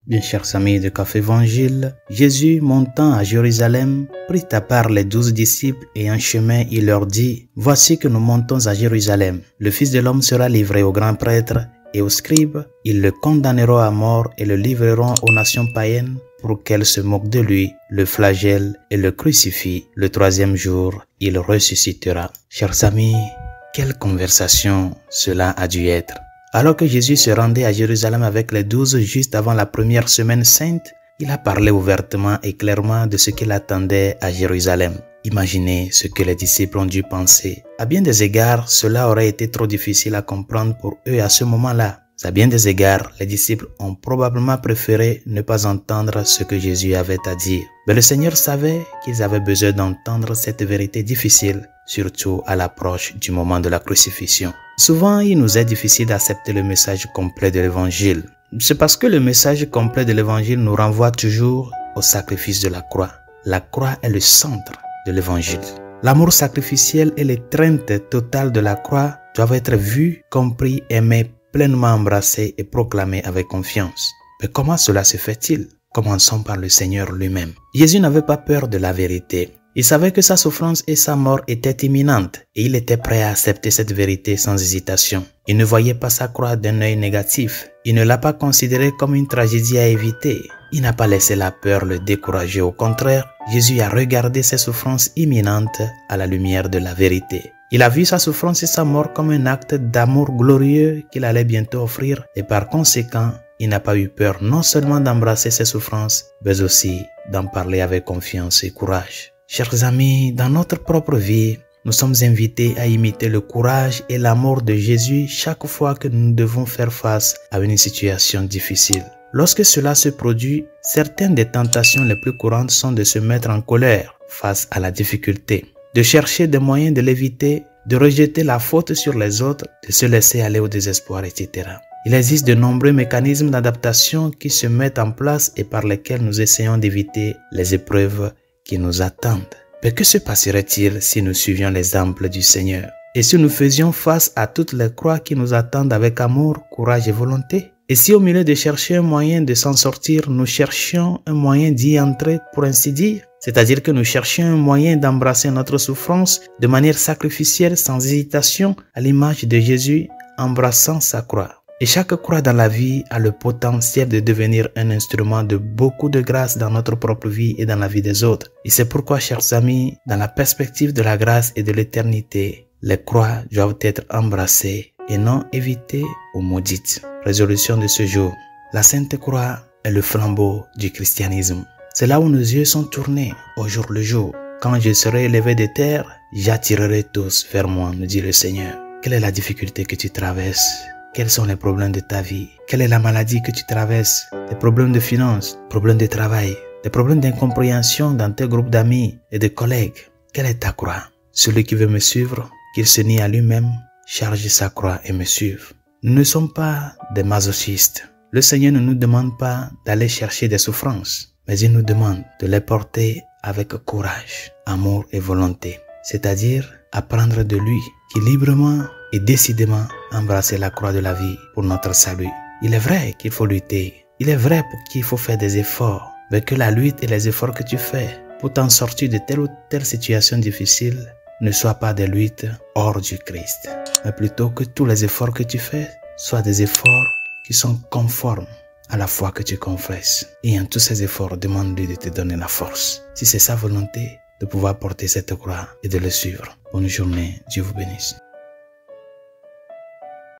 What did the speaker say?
Bien chers amis de Café Évangile, Jésus montant à Jérusalem prit à part les 12 disciples et en chemin il leur dit « Voici que nous montons à Jérusalem. Le Fils de l'homme sera livré aux grands prêtres et aux scribes. Ils le condamneront à mort et le livreront aux nations païennes pour qu'elles se moquent de lui, le flagellent et le crucifient. Le troisième jour, il ressuscitera. » Chers amis, quelle conversation cela a dû être! Alors que Jésus se rendait à Jérusalem avec les 12 juste avant la première semaine sainte, il a parlé ouvertement et clairement de ce qu'il attendait à Jérusalem. Imaginez ce que les disciples ont dû penser. À bien des égards, cela aurait été trop difficile à comprendre pour eux à ce moment-là. À bien des égards, les disciples ont probablement préféré ne pas entendre ce que Jésus avait à dire. Mais le Seigneur savait qu'ils avaient besoin d'entendre cette vérité difficile, surtout à l'approche du moment de la crucifixion. Souvent, il nous est difficile d'accepter le message complet de l'Évangile. C'est parce que le message complet de l'Évangile nous renvoie toujours au sacrifice de la croix. La croix est le centre de l'Évangile. L'amour sacrificiel et l'étreinte totale de la croix doivent être vus, compris, aimés, pleinement embrassés et proclamés avec confiance. Mais comment cela se fait-il? Commençons par le Seigneur lui-même. Jésus n'avait pas peur de la vérité. Il savait que sa souffrance et sa mort étaient imminentes et il était prêt à accepter cette vérité sans hésitation. Il ne voyait pas sa croix d'un œil négatif. Il ne l'a pas considérée comme une tragédie à éviter. Il n'a pas laissé la peur le décourager. Au contraire, Jésus a regardé ses souffrances imminentes à la lumière de la vérité. Il a vu sa souffrance et sa mort comme un acte d'amour glorieux qu'il allait bientôt offrir et par conséquent, il n'a pas eu peur non seulement d'embrasser ses souffrances, mais aussi d'en parler avec confiance et courage. Chers amis, dans notre propre vie, nous sommes invités à imiter le courage et l'amour de Jésus chaque fois que nous devons faire face à une situation difficile. Lorsque cela se produit, certaines des tentations les plus courantes sont de se mettre en colère face à la difficulté, de chercher des moyens de l'éviter, de rejeter la faute sur les autres, de se laisser aller au désespoir, etc. Il existe de nombreux mécanismes d'adaptation qui se mettent en place et par lesquels nous essayons d'éviter les épreuves qui nous attendent. Mais que se passerait-il si nous suivions l'exemple du Seigneur? Et si nous faisions face à toutes les croix qui nous attendent avec amour, courage et volonté? Et si au milieu de chercher un moyen de s'en sortir, nous cherchions un moyen d'y entrer pour ainsi dire? C'est-à-dire que nous cherchions un moyen d'embrasser notre souffrance de manière sacrificielle, sans hésitation, à l'image de Jésus embrassant sa croix. Et chaque croix dans la vie a le potentiel de devenir un instrument de beaucoup de grâce dans notre propre vie et dans la vie des autres. Et c'est pourquoi, chers amis, dans la perspective de la grâce et de l'éternité, les croix doivent être embrassées et non évitées ou maudites. Résolution de ce jour. La Sainte Croix est le flambeau du christianisme. C'est là où nos yeux sont tournés au jour le jour. Quand je serai élevé de terre, j'attirerai tous vers moi, nous dit le Seigneur. Quelle est la difficulté que tu traverses? Quels sont les problèmes de ta vie? Quelle est la maladie que tu traverses? Des problèmes de finances, problèmes de travail, des problèmes d'incompréhension dans tes groupes d'amis et de collègues. Quelle est ta croix? Celui qui veut me suivre, qu'il se nie à lui-même, charge sa croix et me suive. Nous ne sommes pas des masochistes. Le Seigneur ne nous demande pas d'aller chercher des souffrances, mais il nous demande de les porter avec courage, amour et volonté. C'est-à-dire apprendre de lui qui librement et décidément embrasser la croix de la vie pour notre salut. Il est vrai qu'il faut lutter. Il est vrai qu'il faut faire des efforts. Mais que la lutte et les efforts que tu fais pour t'en sortir de telle ou telle situation difficile ne soient pas des luttes hors du Christ. Mais plutôt que tous les efforts que tu fais soient des efforts qui sont conformes à la foi que tu confesses. Et en tous ces efforts, demande-lui de te donner la force. Si c'est sa volonté, de pouvoir porter cette croix et de le suivre. Bonne journée. Dieu vous bénisse.